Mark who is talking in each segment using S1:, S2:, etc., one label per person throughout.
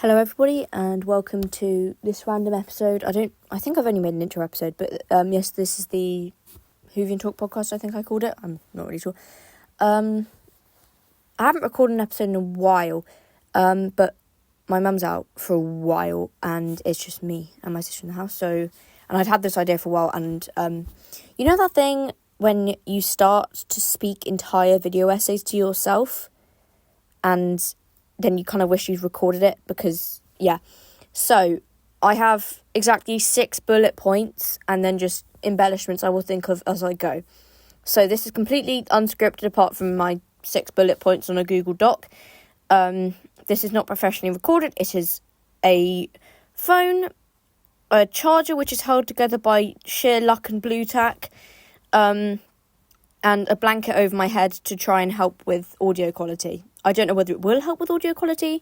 S1: Hello everybody and welcome to this random episode. I think I've only made an intro episode, but yes, this is the Whovian Talk podcast, I think I called it. I'm not really sure. I haven't recorded an episode in a while, but my mum's out for a while and it's just me and my sister in the house. And I'd had this idea for a while and you know that thing when you start to speak entire video essays to yourself and then you kind of wish you'd recorded it because, yeah. So, I have exactly 6 bullet points and then just embellishments I will think of as I go. So, this is completely unscripted apart from my 6 bullet points on a Google Doc. This is not professionally recorded. It is a phone, a charger which is held together by sheer luck and blue tack, and a blanket over my head to try and help with audio quality. I don't know whether it will help with audio quality.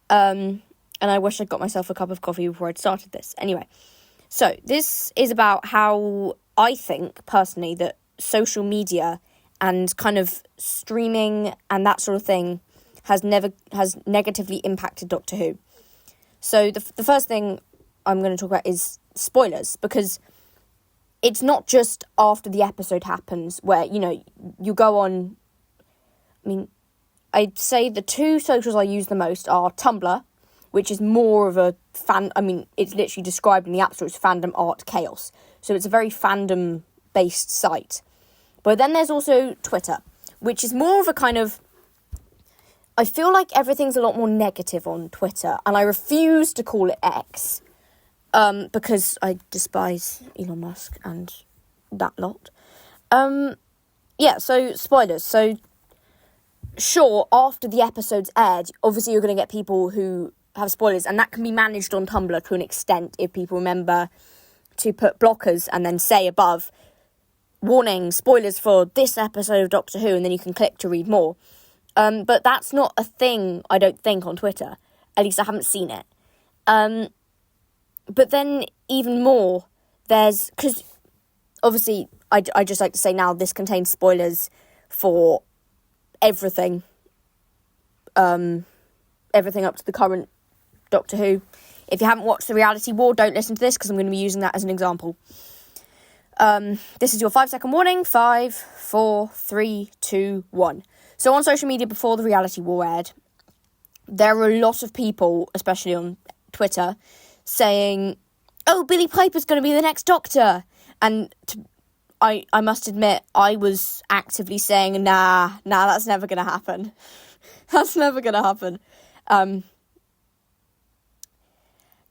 S1: And I wish I'd got myself a cup of coffee before I'd started this. Anyway, so this is about how I think, personally, that social media and kind of streaming and that sort of thing has negatively impacted Doctor Who. So the first thing I'm going to talk about is spoilers, because it's not just after the episode happens where, you go on. I'd say the 2 socials I use the most are Tumblr, which is more of a it's literally described in the App Store as fandom art chaos. So it's a very fandom-based site. But then there's also Twitter, which is more of a kind of... I feel like everything's a lot more negative on Twitter, and I refuse to call it X, because I despise Elon Musk and that lot. So spoilers. So... Sure, after the episode's aired, obviously you're going to get people who have spoilers, and that can be managed on Tumblr to an extent if people remember to put blockers and then say above, warning, spoilers for this episode of Doctor Who, and then you can click to read more. But that's not a thing, I don't think, on Twitter. At least I haven't seen it. But then, even more, because obviously, I just like to say now, this contains spoilers for everything up to the current Doctor Who. If you haven't watched The Reality War, don't listen to this because I'm going to be using that as an example. This is your 5-second warning. 5, 4, 3, 2, 1. So on social media before The Reality War aired, there were a lot of people, especially on Twitter, saying, "Oh, Billie Piper's going to be the next Doctor." And I must admit, I was actively saying, nah, that's never going to happen. That's never going to happen.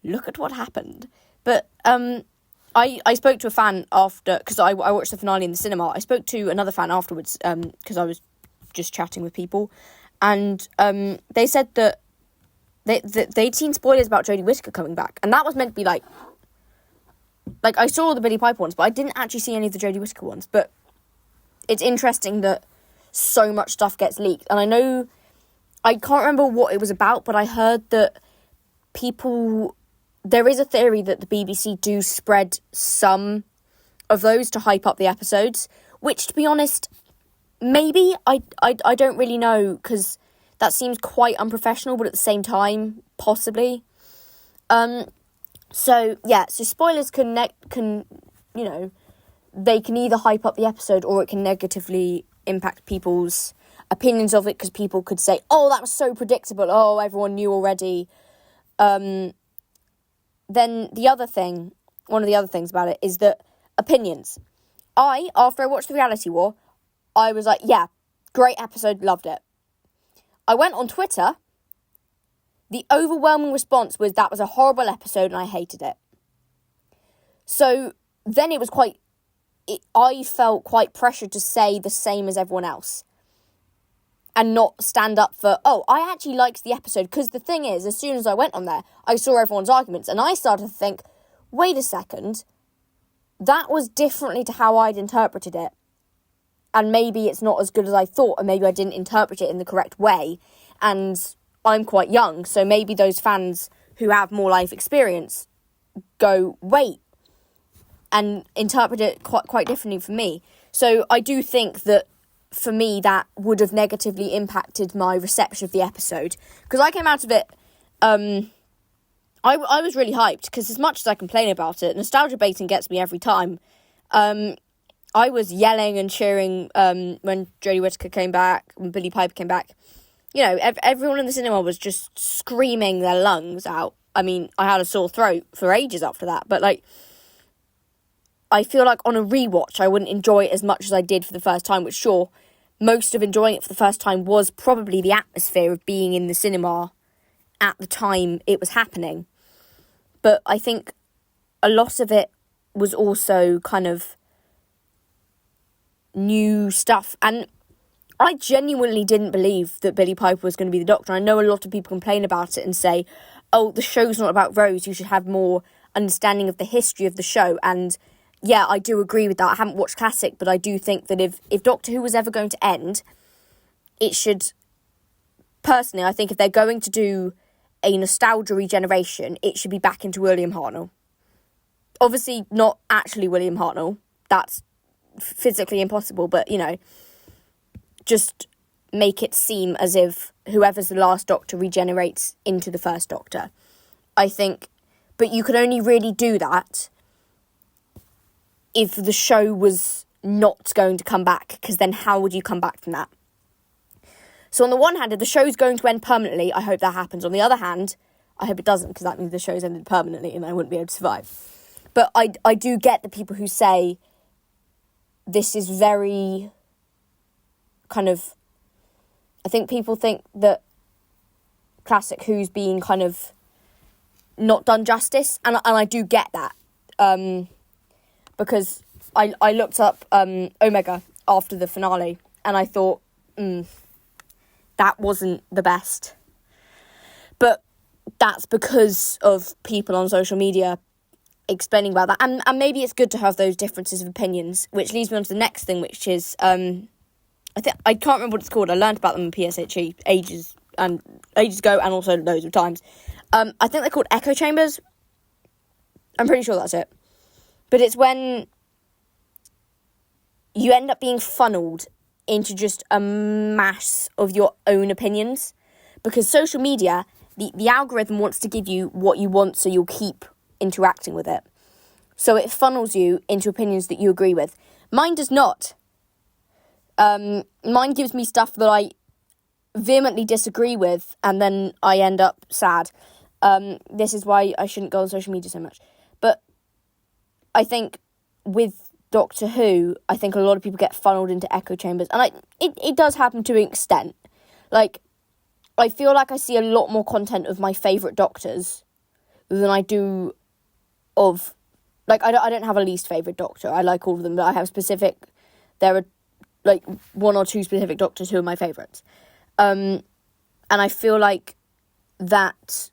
S1: Look at what happened. But I spoke to a fan after, because I watched the finale in the cinema. I spoke to another fan afterwards, because I was just chatting with people. And they said that they'd seen spoilers about Jodie Whittaker coming back. And that was meant to be like, I saw the Billie Piper ones, but I didn't actually see any of the Jodie Whittaker ones. But it's interesting that so much stuff gets leaked. And I can't remember what it was about, but I heard that there is a theory that the BBC do spread some of those to hype up the episodes, which, to be honest, maybe, I don't really know, because that seems quite unprofessional, but at the same time, possibly. So spoilers they can either hype up the episode or it can negatively impact people's opinions of it, because people could say, "Oh, that was so predictable. Oh, everyone knew already." Then one of the other things about it is that opinions. After I watched The Reality War, I was like, yeah, great episode, loved it. I went on Twitter. The overwhelming response was that was a horrible episode and I hated it. So then I felt quite pressured to say the same as everyone else and not stand up for, I actually liked the episode, because the thing is, as soon as I went on there, I saw everyone's arguments and I started to think, wait a second, that was differently to how I'd interpreted it. And maybe it's not as good as I thought, and maybe I didn't interpret it in the correct way. And I'm quite young, so maybe those fans who have more life experience go, wait, and interpret it quite differently from me. So I do think that, for me, that would have negatively impacted my reception of the episode. Because I came out of it I was really hyped, because as much as I complain about it, nostalgia baiting gets me every time. I was yelling and cheering when Jodie Whittaker came back, when Billie Piper came back. You know, everyone in the cinema was just screaming their lungs out. I mean, I had a sore throat for ages after that, but, like, I feel like on a rewatch, I wouldn't enjoy it as much as I did for the first time, which, sure, most of enjoying it for the first time was probably the atmosphere of being in the cinema at the time it was happening. But I think a lot of it was also kind of new stuff. And I genuinely didn't believe that Billie Piper was going to be the Doctor. I know a lot of people complain about it and say, oh, the show's not about Rose, you should have more understanding of the history of the show. And yeah, I do agree with that. I haven't watched Classic, but I do think that if Doctor Who was ever going to end, it should... Personally, I think if they're going to do a nostalgia regeneration, it should be back into William Hartnell. Obviously, not actually William Hartnell. That's physically impossible, but, you know, just make it seem as if whoever's the last Doctor regenerates into the first Doctor. I think... But you could only really do that if the show was not going to come back, because then how would you come back from that? So on the one hand, if the show's going to end permanently, I hope that happens. On the other hand, I hope it doesn't, because that means the show's ended permanently and I wouldn't be able to survive. But I do get the people who say this is very kind of... I think people think that Classic Who's being kind of not done justice, and I do get that. Because I looked up Omega after the finale, and I thought, that wasn't the best. But that's because of people on social media explaining about that. And maybe it's good to have those differences of opinions, which leads me on to the next thing, which is, I can't remember what it's called. I learned about them in PSHE ages ago, and also loads of times. I think they're called echo chambers. I'm pretty sure that's it. But it's when you end up being funneled into just a mass of your own opinions. Because social media, the algorithm wants to give you what you want, so you'll keep interacting with it. So it funnels you into opinions that you agree with. Mine does not. Mine gives me stuff that I vehemently disagree with, and then I end up sad. This is why I shouldn't go on social media so much. But I think with Doctor Who, I think a lot of people get funneled into echo chambers. And it does happen to an extent. Like, I feel like I see a lot more content of my favourite Doctors than I do of... Like, I don't have a least favourite Doctor. I like all of them, but I have specific... There are, like, one or two specific Doctors who are my favourites. And I feel like that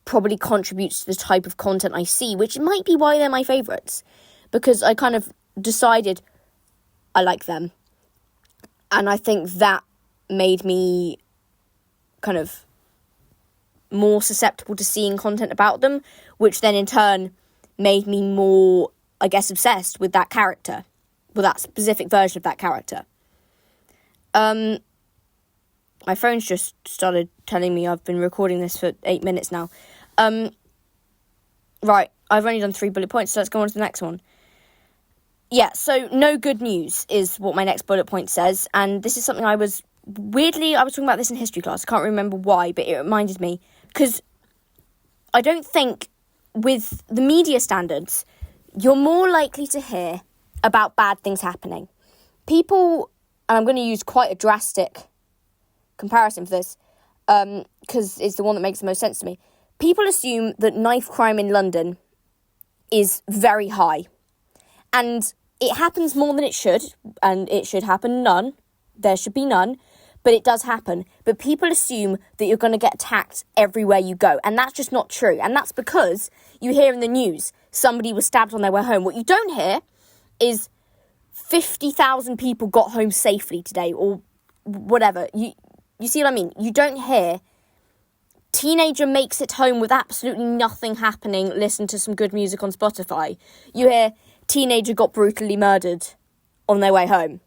S1: probably contributes to the type of content I see, which might be why they're my favourites. Because I kind of decided I like them. And I think that made me kind of more susceptible to seeing content about them, which then in turn made me more, I guess, obsessed with that character, with that specific version of that character. My phone's just started telling me I've been recording this for 8 minutes now. Right, I've only done 3 bullet points, so let's go on to the next one. Yeah, so no good news is what my next bullet point says, and this is something I was talking about this in history class, I can't remember why, but it reminded me, because I don't think, with the media standards, you're more likely to hear about bad things happening. People, and I'm going to use quite a drastic comparison for this, because it's the one that makes the most sense to me. People assume that knife crime in London is very high. And it happens more than it should, and it should happen none. There should be none, but it does happen. But people assume that you're going to get attacked everywhere you go, and that's just not true. And that's because you hear in the news somebody was stabbed on their way home. What you don't hear is 50,000 people got home safely today, or whatever. You see what I mean? You don't hear teenager makes it home with absolutely nothing happening, listen to some good music on Spotify. You hear teenager got brutally murdered on their way home.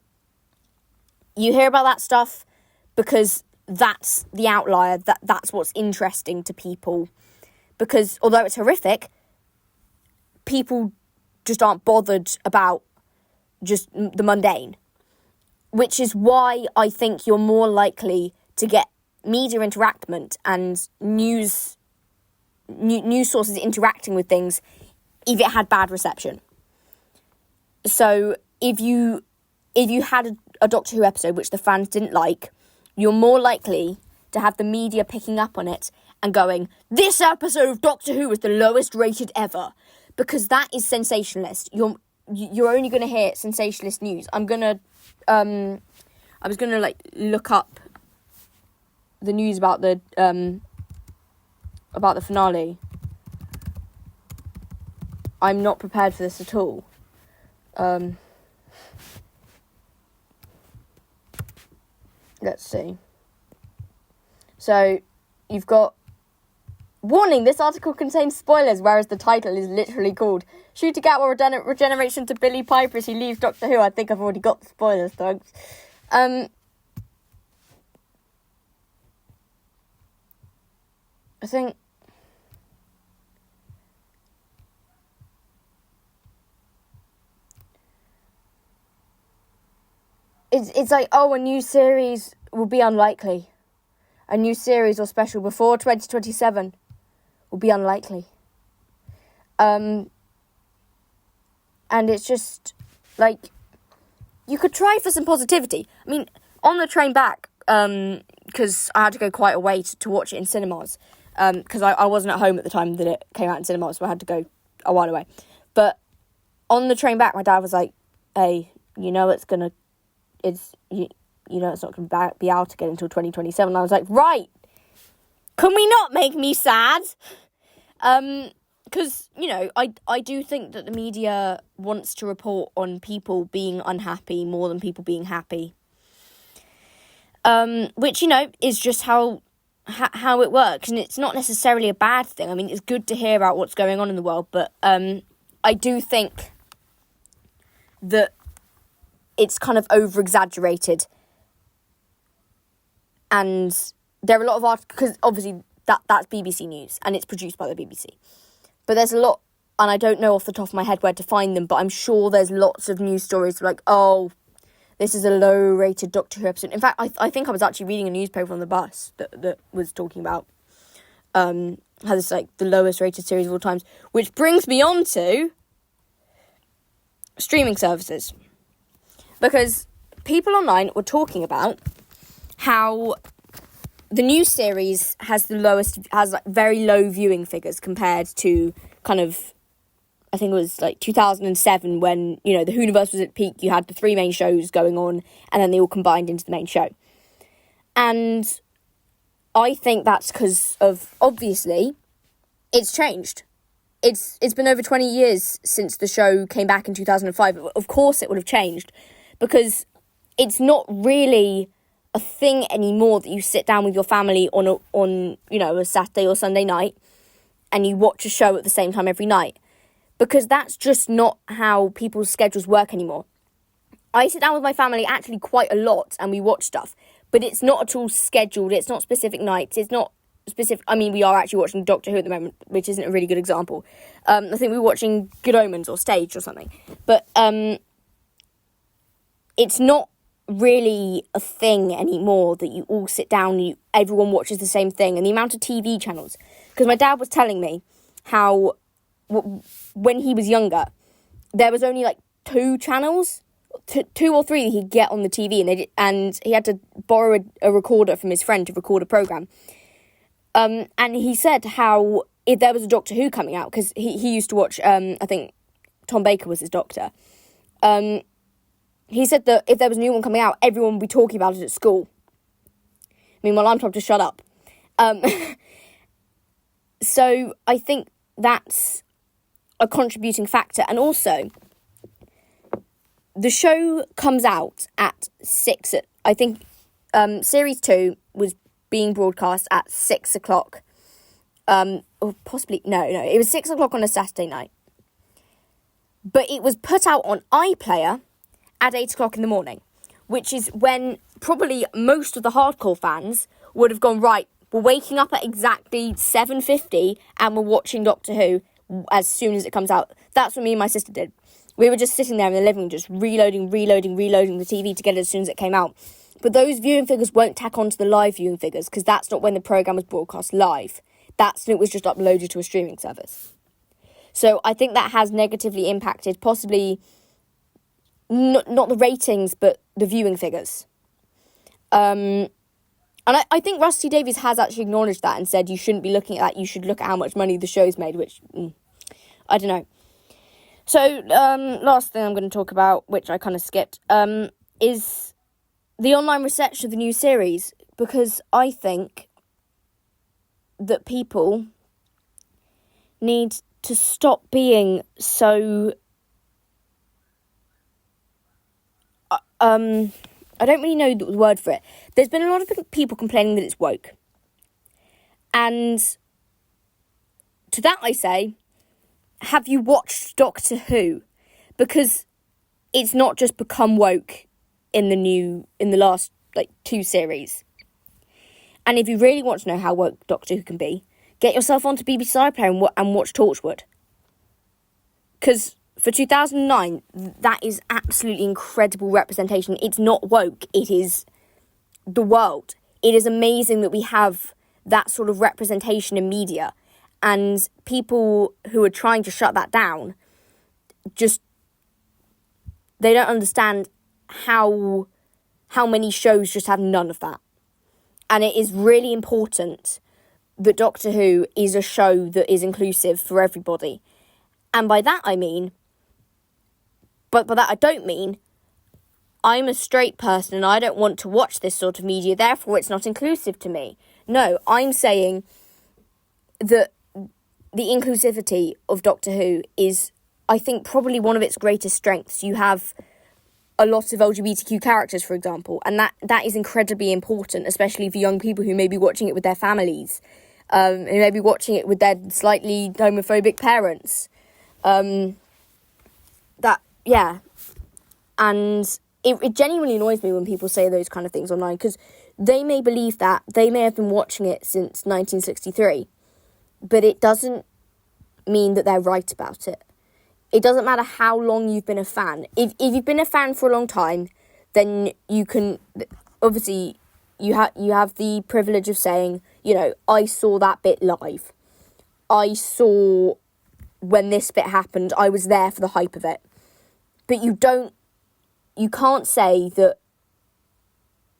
S1: You hear about that stuff because that's the outlier, that's what's interesting to people. Because although it's horrific, people just aren't bothered about just the mundane. Which is why I think you're more likely to get media interaction and news sources interacting with things if it had bad reception. So if you had a Doctor Who episode which the fans didn't like, you're more likely to have the media picking up on it and going, this episode of Doctor Who is the lowest rated ever, because that is sensationalist. You're only going to hear sensationalist news. I was gonna look up the news about the finale. I'm not prepared for this at all. Let's see. So, you've got... Warning, this article contains spoilers, whereas the title is literally called Shooting Out Regeneration to Billie Piper as he leaves Doctor Who. I think I've already got the spoilers, thugs. I think... It's like, a new series will be unlikely. A new series or special before 2027 will be unlikely. And it's just, you could try for some positivity. I mean, on the train back, because I had to go quite a way to watch it in cinemas, because I wasn't at home at the time that it came out in cinemas, so I had to go a while away. But on the train back, my dad was like, hey, it's not going to be out again until 2027. And I was like, right, can we not make me sad? Because, I do think that the media wants to report on people being unhappy more than people being happy. Which, is just how it works. And it's not necessarily a bad thing. I mean, it's good to hear about what's going on in the world. But I do think that it's kind of over-exaggerated. And there are a lot of articles, because obviously that's BBC News, and it's produced by the BBC. But there's a lot, and I don't know off the top of my head where to find them, but I'm sure there's lots of news stories like, this is a low-rated Doctor Who episode. In fact, I think I was actually reading a newspaper on the bus that was talking about how this is the lowest-rated series of all times, which brings me on to streaming services. Because people online were talking about how the new series has very low viewing figures compared to kind of, I think it was 2007 when, the Whoniverse was at peak. You had the 3 main shows going on and then they all combined into the main show. And I think that's because of, obviously, it's changed. It's been over 20 years since the show came back in 2005. Of course it would have changed, because it's not really a thing anymore that you sit down with your family on a Saturday or Sunday night and you watch a show at the same time every night, because that's just not how people's schedules work anymore. I sit down with my family actually quite a lot and we watch stuff, but it's not at all scheduled. It's not specific nights. It's not specific. I mean, we are actually watching Doctor Who at the moment, which isn't a really good example. I think we're watching Good Omens or Staged or something, but it's not really a thing anymore that you all sit down and everyone watches the same thing. And the amount of TV channels, because my dad was telling me how when he was younger there was only 2 channels, 2 or 3 that he'd get on the TV, and he had to borrow a recorder from his friend to record a program. And he said how if there was a Doctor Who coming out, because he used to watch I think Tom Baker was his doctor, he said that if there was a new one coming out, everyone would be talking about it at school. Meanwhile, I'm told to shut up. So I think that's a contributing factor. And also, the show comes out at 6. I think Series 2 was being broadcast at 6 o'clock. Or possibly, no, it was 6 o'clock on a Saturday night. But it was put out on iPlayer at 8 o'clock in the morning, which is when probably most of the hardcore fans would have gone, right, we're waking up at exactly 7:50 and we're watching Doctor Who as soon as it comes out. That's what me and my sister did. We were just sitting there in the living room, just reloading the TV to get it as soon as it came out. But those viewing figures won't tack onto the live viewing figures, because that's not when the programme was broadcast live. That's when it was just uploaded to a streaming service. So I think that has negatively impacted possibly not the ratings, but the viewing figures. And I think Rusty Davies has actually acknowledged that and said you shouldn't be looking at that, you should look at how much money the show's made, which, I don't know. So, last thing I'm going to talk about, which I kind of skipped, is the online reception of the new series, because I think that people need to stop being so... I don't really know the word for it. There's been a lot of people complaining that it's woke. And to that I say, have you watched Doctor Who? Because it's not just become woke in the last, 2 series. And if you really want to know how woke Doctor Who can be, get yourself onto BBC iPlayer and watch Torchwood. Because for 2009, that is absolutely incredible representation. It's not woke, it is the world. It is amazing that we have that sort of representation in media. And people who are trying to shut that down, they don't understand how many shows just have none of that. And it is really important that Doctor Who is a show that is inclusive for everybody. And by that I mean, but by that I don't mean, I'm a straight person and I don't want to watch this sort of media, therefore it's not inclusive to me. No, I'm saying that the inclusivity of Doctor Who is, I think, probably one of its greatest strengths. You have a lot of LGBTQ characters, for example, and that is incredibly important, especially for young people who may be watching it with their families, who may be watching it with their slightly homophobic parents. And it genuinely annoys me when people say those kind of things online, because they may believe that, they may have been watching it since 1963, but it doesn't mean that they're right about it. It doesn't matter how long you've been a fan. If you've been a fan for a long time, then you can, obviously, you have the privilege of saying, I saw that bit live. I saw when this bit happened, I was there for the hype of it. But you can't say that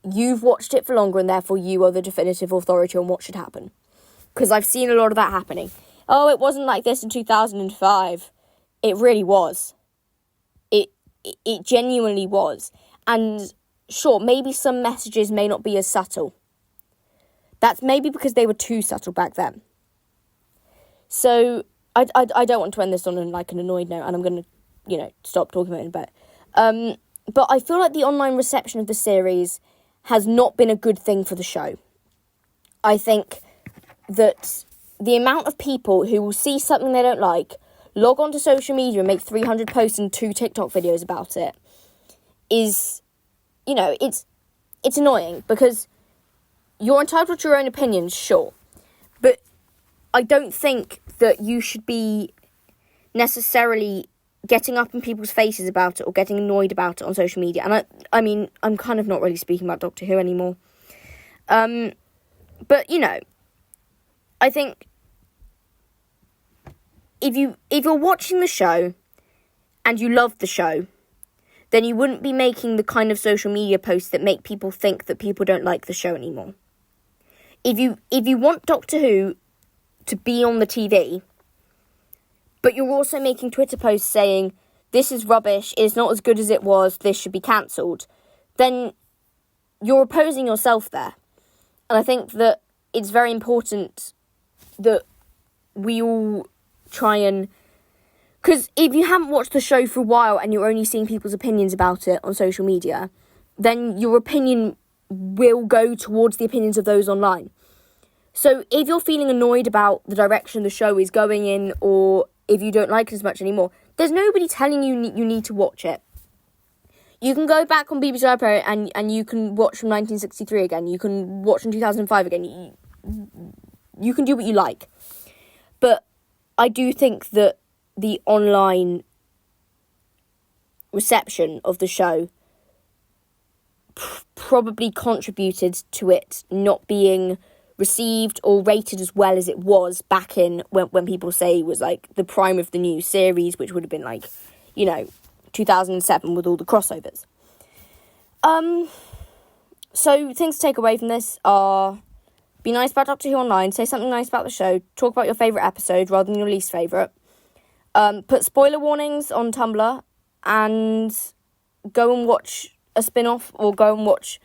S1: you've watched it for longer and therefore you are the definitive authority on what should happen. Because I've seen a lot of that happening. Oh, it wasn't like this in 2005. It really was. It genuinely was. And sure, maybe some messages may not be as subtle. That's maybe because they were too subtle back then. So I don't want to end this on an annoyed note, and I'm going to, stop talking about it in a bit. But I feel like the online reception of the series has not been a good thing for the show. I think that the amount of people who will see something they don't like, log on to social media and make 300 posts and 2 TikTok videos about it is, it's annoying, because you're entitled to your own opinions, sure. But I don't think that you should be necessarily getting up in people's faces about it or getting annoyed about it on social media. And I mean, I'm kind of not really speaking about Doctor Who anymore. But, I think if you're watching the show and you love the show, then you wouldn't be making the kind of social media posts that make people think that people don't like the show anymore. If you want Doctor Who to be on the TV, but you're also making Twitter posts saying, this is rubbish, it's not as good as it was, this should be cancelled, then you're opposing yourself there. And I think that it's very important that we all try and... Because if you haven't watched the show for a while and you're only seeing people's opinions about it on social media, then your opinion will go towards the opinions of those online. So if you're feeling annoyed about the direction the show is going in, or if you don't like it as much anymore, there's nobody telling you you need to watch it. You can go back on BBC iPlayer and you can watch from 1963 again. You can watch from 2005 again. You can do what you like. But I do think that the online reception of the show probably contributed to it not being received or rated as well as it was back in when people say it was like the prime of the new series, which would have been like, 2007 with all the crossovers. So things to take away from this are: be nice about Doctor Who Online, say something nice about the show, talk about your favourite episode rather than your least favourite, put spoiler warnings on Tumblr, and go and watch a spin-off or go and watch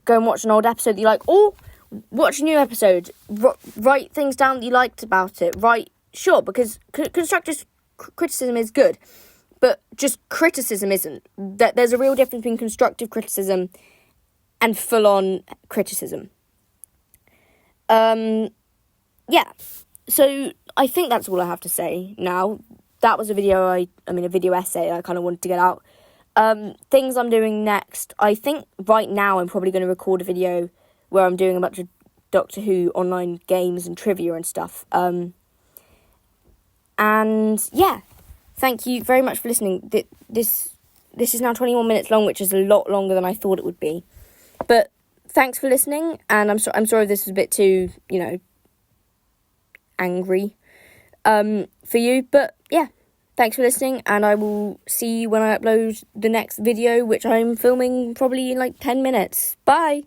S1: an old episode that you like, or watch a new episode. Write things down that you liked about it. Sure, because constructive criticism is good, but just criticism isn't. There's a real difference between constructive criticism and full-on criticism. Yeah. So I think that's all I have to say now. That was a video a video essay I kind of wanted to get out. Things I'm doing next. I think right now I'm probably going to record a video where I'm doing a bunch of Doctor Who online games and trivia and stuff. And yeah, thank you very much for listening. This is now 21 minutes long, which is a lot longer than I thought it would be. But thanks for listening, and I'm sorry if this was a bit too, angry for you. But yeah, thanks for listening, and I will see you when I upload the next video, which I'm filming probably in like 10 minutes. Bye!